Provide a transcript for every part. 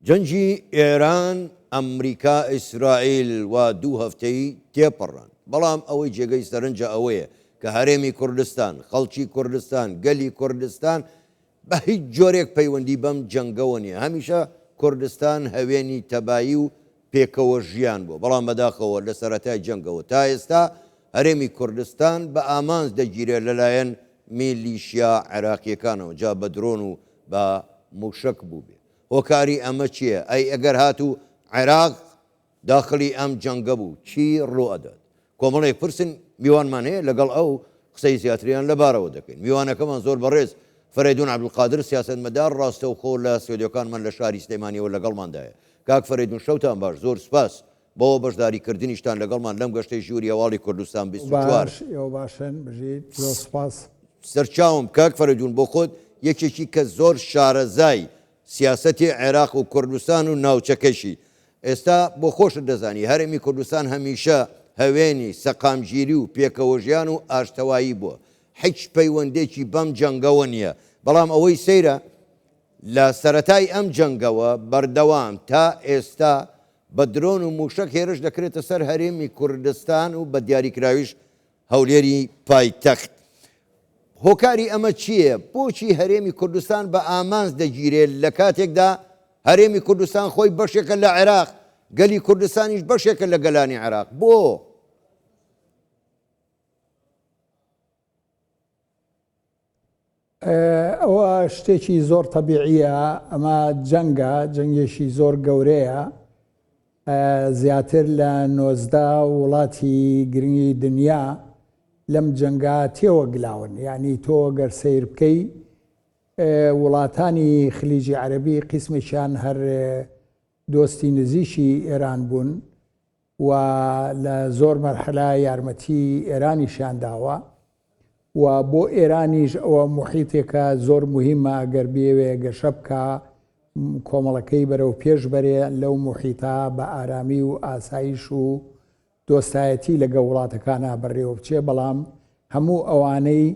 جەنجی ئێران ئەمریکا ئیسرائیل و دوو هەفتەی تێپەڕان، بەڵام ئەوەی جێگەی سەرنجە ئەوەیە کە هەرێمی کوردستان، خەڵکی کوردستان، گەلی کوردستان بە هیچ جۆرێک پەیوەندی بەم جەنگەوە نییە. هەمیشە کوردستان هەوێنی تەبایی و پێکەوە ژیان بوو، بەڵام بەداخەوە لە سەرەتای جەنگەوە تا ئێستا هەرێمی کوردستان بە ئامانج دەگیرێت لەلایەن میلیشیا عێراقیەکانەوە، جا بە درۆن و بە موشک بوو بێ. هۆکاری ئەمە چییە؟ ئەی ئەگەر هاتوو عێراق داخلی ئەم جەنگە بوو چی ڕوو ئەدات؟ کۆمەڵێک پرسن میوانمان هەیە لەگەڵ ئەو قسەی زیاتریان لەبارەوە دەکەین. میوانەکەمان زۆر بەڕێز فەرێدون عەبدولقادر سیاسەتمەدار ڕاستەوخۆ لە سوێدیۆکانمان لە شاری سلێمانیەوە لەگەڵماندایە. کاک فەرێدون شەوتان باش، زۆر سپاس بۆ بەشداریکردنیشتان لەگەڵمان لەم گەشتەی ژووری هەواڵی کوردستان 24. باشن بژیت زۆر سپاس. سەرچاوم کاک فەرێدون بۆ خۆت یەکێکی کە زۆر شارەزای سیاسەتی عێراق و کوردستان و ناوچەکەشی. ئێستا بۆ خۆشت دەزانی هەرێمی کوردستان هەمیشە هەوێنی سەقامگیری و پێکەوەژیان و ئاشتەوایی بووە، هیچ پەیوەندێکی بەم جەنگەوە نییە. بەڵام ئەوەی سەیرە لە سەرەتای ئەم جەنگەوە بەردەوام تا ئێستا بە درۆن و موشک هێرش دەکرێتە سەر هەرێمی کوردستان و بە دیاریکراویش هەولێری پایتەخت. هۆکاری ئەمە چییە؟ بۆچی هەرێمی کوردستان بە ئامانج دەگیرێت لە کاتێکدا هەرێمی کوردستان خۆی بەشێکە لە عێراق، گەلی کوردستانیش بەشێکە لە گەلانی عێراق؟ بۆ؟ ئەوە شتێکی زۆر تەبیعیە، ئەمە جەنگە، جەنگێکی زۆر گەورەیە. زیاتر لە 19 وڵاتی گرنگی دنیا لەم جەنگا تێوە گلاون. یعنی تۆ گەر سیر بکەی وڵاتانی خلیجی عەرەبی قیسمێکیان هەر دۆستی نزیکی ئێران بوون و لە زۆر مەرحەلە یارمەتی ئێرانیشیان داوە و بۆ ئێرانیش ئەوە موحیتێکە زۆر مهمە ئەگەر بێوێ گەشە بکە کۆمەڵەکەی بەرەو پێش بەرێ لەو موحیتا بە ئارامی و ئاسایش و دۆستایەتی لەگە وڵاتەکانە بەڕێوە بچێ. بەڵام هەموو ئەوانەی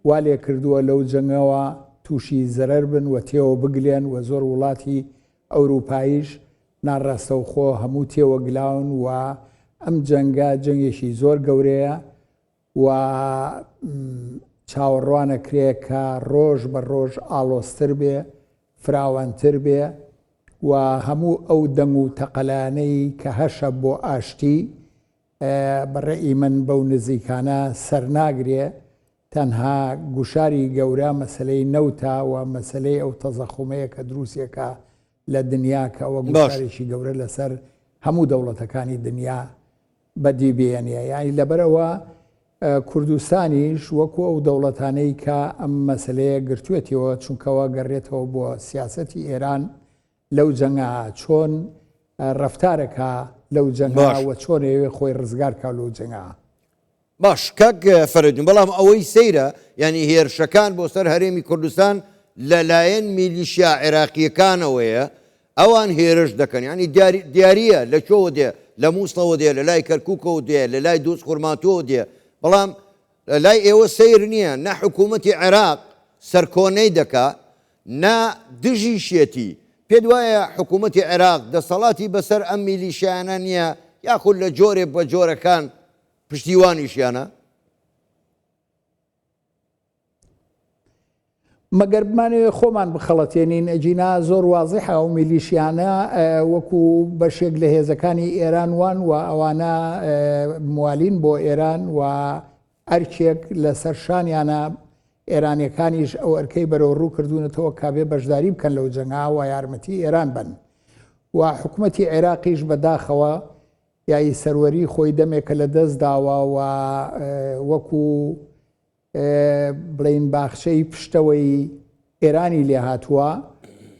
وا لێ کردووە لەو جەنگەوە تووشی زەرەر بن و تێوە بگلێن و زۆر وڵاتی ئەوروپاییش ناڕاستەوخۆ هەموو تێوە گلاون و ئەم جەنگە جەنگێکی زۆر گەورەیە و چاوەڕوانەکرێ کە ڕۆژ بە ڕۆژ ئاڵۆزتر بێ، فراوانتر بێ و هەموو ئەو دەنگ و تەقەلانەی کە هەشە بۆ ئاشتی بەڕێی من بەو نزیکانە سەرناگرێ. تەنها گوشاری گەورە مەسلەی نەوتە و مەسلەی ئەو تەزەخومەیە کە دروستێکە لە دنیا کە ئەوە گوشارێکی گەورە لەسەر هەموو دەوڵەتەکانی دنیا بەدی بێنە. یانی لەبەرەوە کوردستانیش وەکو ئەو دەوڵەتانەی کە ئەم مەسلەیە گرتوێتەوە چونکەوە گەڕێتەوە بۆ سیاسەتی ئێران لەو جەنگا چۆن ڕەفتارەکە لەو جەنگاوە چۆنەوێ خۆی ڕزگارکە لەو جەنگا. باش کاک فەرێدون، بەڵام ئەوەی سەیرە یعنی هێرشەکان بۆ سەر هەرێمی کوردستان لەلایەن میلیشیا عێراقیەکانەوەیە، ئەوان هێرش دەکەن. ینی دیارە لە چۆوە دێ، لە مووسڵەوە دێ، لە لای کەرکووکەوە دێ، لە لای دۆست خورماتۆوە دێ، بەڵام لای ئێوە سیر نییە. نە حکوومەتی عێراق سەرکۆنەی دەکا، نا دژی شێتی. پێت وایە حکوومەتی عێراق دەسەڵاتی بەسەر ئەم میلیشیانە نییە یاخود لە جۆرێک بە جۆرەکان پشتیوانیشیانە؟ مەگەر بمانەوێ خۆمان بخەڵەتێنین ئەجینا زۆر وازیحە و میلیشیانە وەکو بەشێک لە هێزەکانی ئێران وان و ئەوانە موالین بۆ ئێران و ئەرکێک لەسەر شانیانە ئێرانیەکانیش ئەو ئەرکەی بەرەو ڕوو کردوونەتەوە کابێ بەشداری بکەن لەو جەنگا و یارمەتی ئێران بن و حکوومەتی عێراقیش بەداخەوە یای سەروەری خۆی دەمێکە لە دەست داوە و وەکو بڵین باخچەی پشتەوەی ئێرانی لێ هاتووە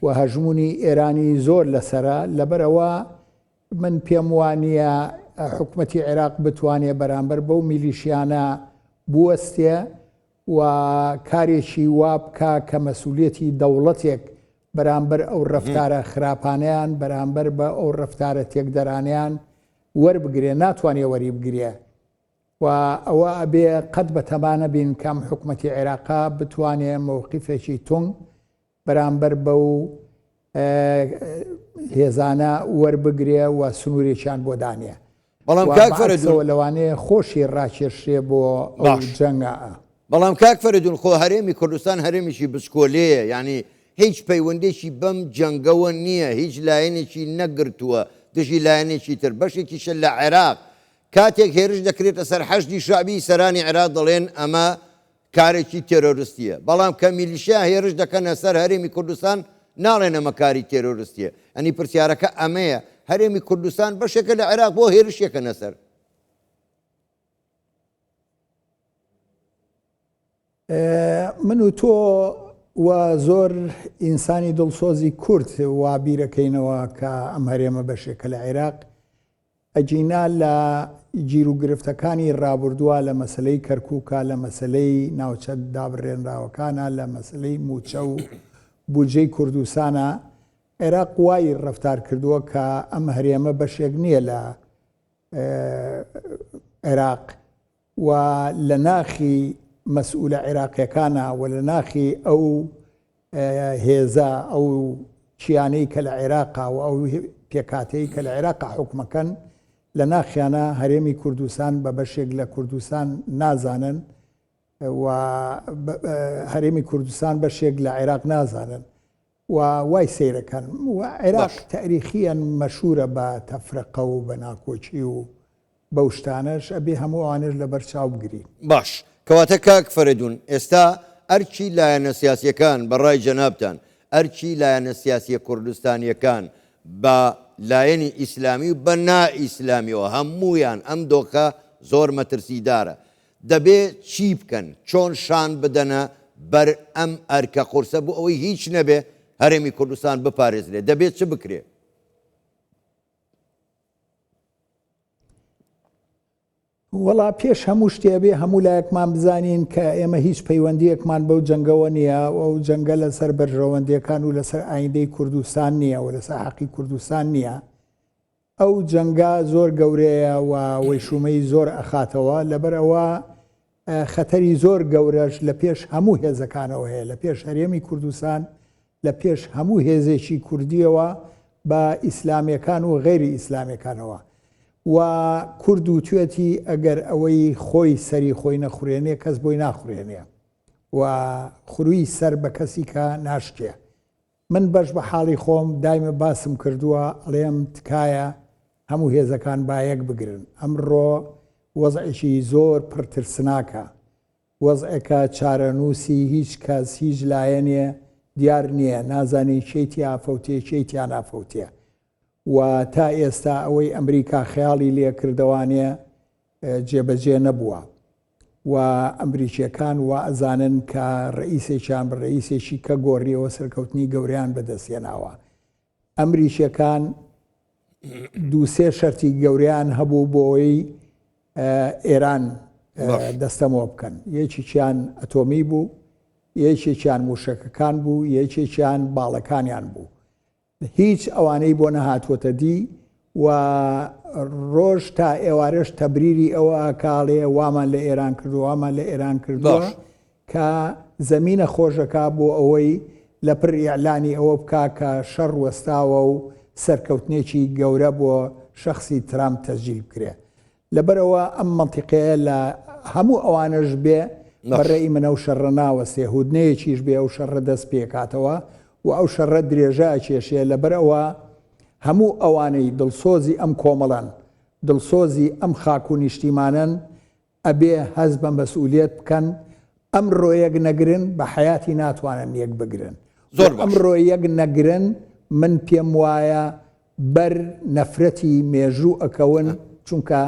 و هەژمونی ئێرانی زۆر لەسرە. لەبەرەوە من پێم وانە حکوومەتی عێراق بتوانێت بەرامبەر بەو میلیشیانە بوەستێ و کارێکی وا بکە کە مەسئولیەتی دەوڵەتێک بەرامبەر ئەو ڕەفتارە خراپانیان بەرامبەر بە ئەو ڕەفتارە تێکدەرانیان وەربگرێ، ناتوانێ وەری بگرێ و ئەوە ئەبێ قەت بە تەمانە بین کەم حکوومەتی عێراقا بتوانێت مەوقیفێکی تونگ بەرامبەر بەو هێزانە وەربگرێ و سنوورێکیان بۆ دانێ بەڵام کاک فەرەدون لەوانەیە خۆشی ڕاکێشێ بۆ ئەو جەنگە. بەڵام کاک فەرەدون خۆ هەرێمی کوردستان هەرێمیشی بچکۆلەیە، یعنی هیچ پەیوەندێکی بەم جەنگەوە نییە، هیچ لایەنێکی نەگرتووە دژی لایەنێکی تر. بەشێکیشە لە عێراق کاتێک هێرش دەکرێتە سەر حەشدی شعبی سەرانی عێراق دەڵێن ئەمە کارێکی تێرۆریستیە، بەڵام کە میلیشیا هێرش دەکەنە سەر هەرێمی کوردستان ناڵێن ئەمە کاری تێرۆریستیە. ئەنی پرسیارەکە ئەمەیە، هەرێمی کوردستان بەشێکە لە عێراق بۆ هێرشێکەنە سەر. من و تۆ و زۆر ئینسانی دڵسۆزی کورد وا بیرەکەینەوە کە ئەم هەرێمە بەشێکە لە عێراق ئەجینا لە گیر و گرفتەکانی ڕابردووە لە مەسلەی کەرکووکە، لە مەسلەی ناوچە دابڕێنراوەکانە، لە مەسلەی موچە و بودجەی کوردستانە عێراق وای ڕەفتار کردووە کە ئەم هەرێمە بەشێک نییە لە عێراق و لە ناخی مەسئولە عێراقیەکانە و لە ناخی ئەو هێزە ئەو چیانەی کە لە عێراقا و ئەو پێکاتەی کە لە عێراقا حکومەکەن لە ناخیانە هەرێمی کوردستان بە بەشێک لە کوردستان نازانن و هەرێمی کوردستان بەشێک لە عێراق نازانن و وای سیرەکەن و عێراق تاریخیان مەشهورە بە تەفرقە و بە ناکۆچی و بەو شتانەش ئەبێ هەموو ئەوانش لە بەرچاو بگرین. باش کەواتە کاک فەرەدون ئێستا ئەرچی لایەنە سیاسیەکان بەڕای جەنابتان ئەرچی لایەنە سیاسی کوردستانیەکان بە لایەنی ئیسلامی و بە نائیسلامیەوە هەموویان ئەم دۆخە زۆر مەترسیدارە، دەبێت چی بکەن، چۆن شان بدەنە بەر ئەم ئەرکە قورسە بۆ ئەوەی هیچ نەبێ هەرێمی کوردستان بپارێزرێت، دەبێت چ بکرێ؟ وەڵا پێش هەموو شتێ بێ هەموو لایەکمان بزانین کە ئێمە هیچ پەیوەندیەکمان بەو جەنگەوە نییە و ئەو جەنگە لەسەر بەرژەوەندیەکان و لەسەر ئایندەی کوردستان نییە و لەسەر حەقی کوردستان نییە. ئەو جەنگە زۆر گەورەیە و وەیشومەی زۆر ئەخاتەوە، لەبەرەوە خەتەری زۆر گەورەش لە پێش هەموو هێزەکانەوە هەیە، لە پێش هەرێمی کوردستان، لە پێش هەموو هێزێکی کوردیەوە بە ئیسلامیەکان و غێری ئیسلامیەکانەوە. و کورد و توێتی ئەگەر ئەوەی خۆی سەری خۆی نەخورێنێ کەس بۆی ناخورێنێ و خوروی سەر بە کەسی کە ناشکێ. من بەش بە حاڵی خۆم دایمە باسم کردووە ئەڵێم تکایە هەموو هێزەکان بایەک بگرن. ئەمڕۆ وەزعێکی زۆر پڕترسناکە، وەزعێکە چارەنووسی هیچ کەس هیچ لایەنێ دیار نییە، نازانی چیتی ئافەوتێ چیتیان ئافەوتێ و تا ئێستا ئەوەی ئەمریکا خەیاڵی لێ کردوانێ جێبەجێ نەبووە و ئەمریکیەکان وا ئەزانن کە ڕئیسێکیان بە ڕئیسێکی کە گۆڕیەوە سەرکەوتنی گەوریان بەدەستێناوە. ئەمریکیەکان دووسێ شەرتی گەوریان هەبوو بۆ ئەوەی ئێران دەستەمەوە بکەن. یەکێکیان ئەتۆمی بوو، یەکێکیان موشەکەکان بوو، یەکێکیان باڵەکانیان بوو. هیچ ئەوانەی بۆ نەهاتوۆتە دی و ڕۆژ تا ئێوارەش تەبریری ئەوە کاڵێ وامان لە ئێران کردو، وامان لە ئێران کردووە کە زەمینە خۆشەکە بۆ ئەوەی لە پڕ ئیعلانی ئەوە بکا کە شەڕ وەستاوە و سەرکەوتنێکی گەورە بۆ شەخصی ترامپ تەسجیل بکرێ. لەبەرەوە ئەم مەنتیقەیە لە هەموو ئەوانەش بێ بەڕێی منە و شەڕە ناوەستێ، هودنەیەکیش بێ ئەو شەڕە دەست پێکاتەوە و ئەو شەڕە درێژە ئەکێشێ. لەبەرەوە هەموو ئەوانەی دڵسۆزی ئەم کۆمەڵن، دڵسۆزی ئەم خاک و نیشتیمانن، ئەبێ هەز بە مەسئولیت بکەن. ئەم ڕۆیەک نەگرن بە حیاتی ناتوانن یەک بگرن. ئەم ڕۆیەک نەگرن من پێم وایە بەر نەفرەتی مێژوو ئەکەون، چونکە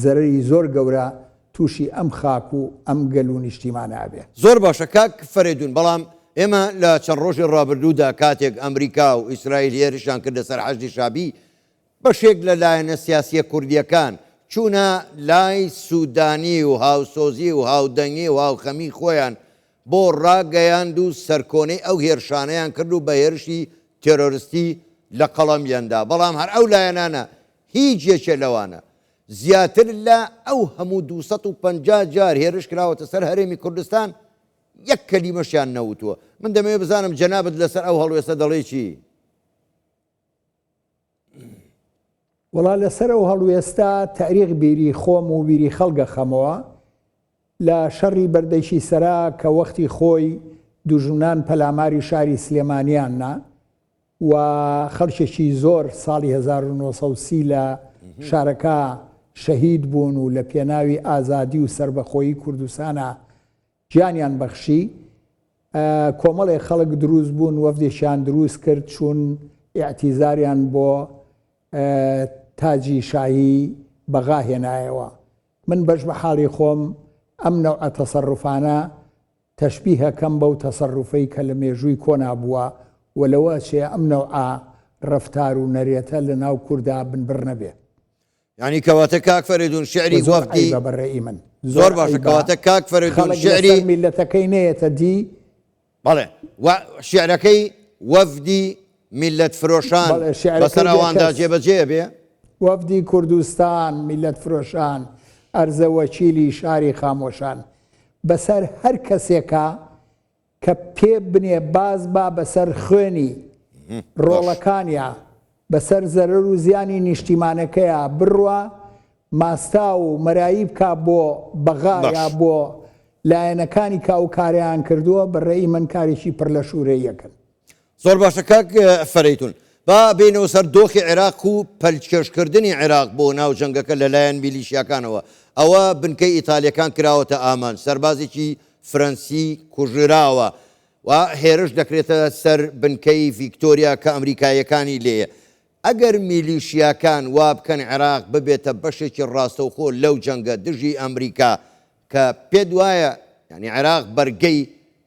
زەرری زۆر گەورە تووشی ئەم خاک و ئەم گەل و نیشتیمانە ئەبێ. زۆر باشە کاک فەرێدون، بەڵام ئێمە لە چەند ڕۆژی ڕابردوودا کاتێک ئەمریکا و ئیسرائیل هێرشیان کردە سەر حەشدی شابی، بەشێک لە لایەنە سیاسیە کوردیەکان چوونە لای سوودانی و هاوسۆزی و هاودەنگی و هاوخەمی خۆیان بۆ ڕاگەیاند و سەرکۆنەی ئەو هێرشانەیان کرد و بە هێرشی تێرۆریستی لە قەڵەمیاندا. بەڵام هەر ئەو لایەنانە هیچ یەکێ لەوانە زیاتر لە ئەو هەموو 250 جار هێرش کراوەتە سەر هەرێمی کوردستان یەک کەلیمەشیان نەوتووە. من دەمەوێت بزانم جەنابەت لەسەر ئەو هەڵوێستە دەڵێ چی؟ وڵا لەسەر ئەو هەڵوێستا تاریخ بیری خۆم و بیری خەڵگە خەمەوە لە شەڕی بەردەیشی سەرا کە وەختی خۆی دوژمنان پەلاماری شاری سلێمانیاننا و خەڵکێکی زۆر ساڵی 1930 لە شارەکە شەهید بوون و لە پێناوی ئازادی و سربەخۆیی کوردستانە گیانیان بەخشی. کۆمەڵێک خەڵک دروست بوون، وەفدێکیان دروست کرد چوون ئیعتیزاریان بۆ تاجی شاهی بەغا هێنایەوە. من بەش بە حاڵی خۆم ئەم نەوعە تەسەڕوفانە تەشبیهەکەم بەو تەسەڕوفەی کە لە مێژووی کۆنا بووە و لەوە چێ ئەم نەوعە ڕەفتار و نەرێتە لە ناو کووردا بنبڕ نەبێ. یعنی کەواتە کاک فەریدون شعری وەفدی بەڕێی من زۆر باشە. کەواتە کاک فەریدون شعری میلەتەکەی نەیەتە دی. بەڵێ شعرەکەی وەفدی میلەت فرۆشان بەسەر ئەواندا جێبەجێ بێ. وەفدی کوردستان میلەت فرۆشان ئەرزە وەکیلی شاری خامۆشان بەسەر هەر کەسێکە کە پێ بنێ باز با بەسەر خوێنی ڕۆڵەکانیە بەسەر زەرەر و زیانی نیشتیمانەکەیە بڕوە ماستا و مەرایی بکە بۆ بەغا یا بۆ لایەنەکانی کا و کاریان کردووە بەڕێی من کارێکی پڕ لە شوورەی یەکەن. زۆر باشە کاک فەریدون. با بینەوە سەر دۆخی عێراق و پەلکێشکردنی عێراق بۆ ناو جەنگەکە لەلایەن میلیشیاکانەوە. ئەوە بنکەی ئیتالیەکان کراوەتە ئامان، سەربازێکی فەرەنسی کوژراوە و هێرش دەکرێتە سەر بنکەی ڤیکتۆریا کە ئەمریکایەکانی لێیە. ئەگەر میلیشیاکان وا بکەن عێراق ببێتە بەشێکی ڕاستەوخۆ لەو جەنگە دژی ئەمریکا کە پێت وایە یعنی عێراق بەرگەی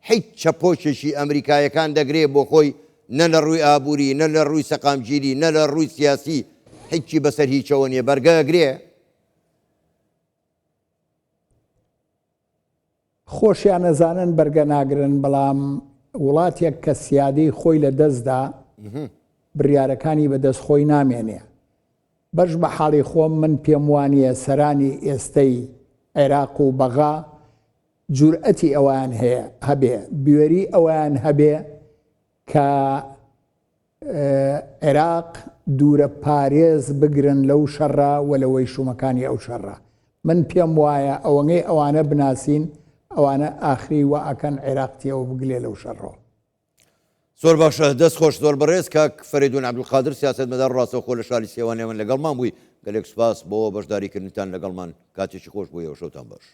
هیچ چەپۆشێکی ئەمریکایەکان دەگرێت بۆ خۆی، نە لە ڕووی ئابووری، نە لە ڕووی سەقامگیری، نە لە ڕووی سیاسی، هیچی بەسەر هیچەوە نییە، بەرگەگرێ. خۆشیان نەزانن بەرگە ناگرن، بەڵام وڵاتێک کە سیادەی خۆی لە دەستدا بڕیارەکانی بەدەست خۆی نامێنێ. بەش بە حاڵی خۆم من پێم وانیە سەرانی ئێستەی عێراق و بەغا جورئەتی ئەوان هەبێ، بوێری ئەوان هەبێ کە عێراق دوورە پارێز بگرن لەو شەڕە و لەوەی شومەکانی ئەو شەڕە. من پێم وایە ئەوەنەی ئەوانە بناسین ئەوانە ئاخری و ئەکەن عێراقتیەوە بگلێ لەو شەڕەوە. زۆر باشە، دەست خۆش، زۆر بەڕێز کاک فەریدون عەبدولقادر سیاسەتمەدار ڕاستەوخۆ لە شاری سێوانێ من لەگەڵمان بووی. گەلێک سوپاس بۆ بەشداریکردنتان لەگەڵمان، کاتێکی خۆش بوویەوە، شەوتان باش.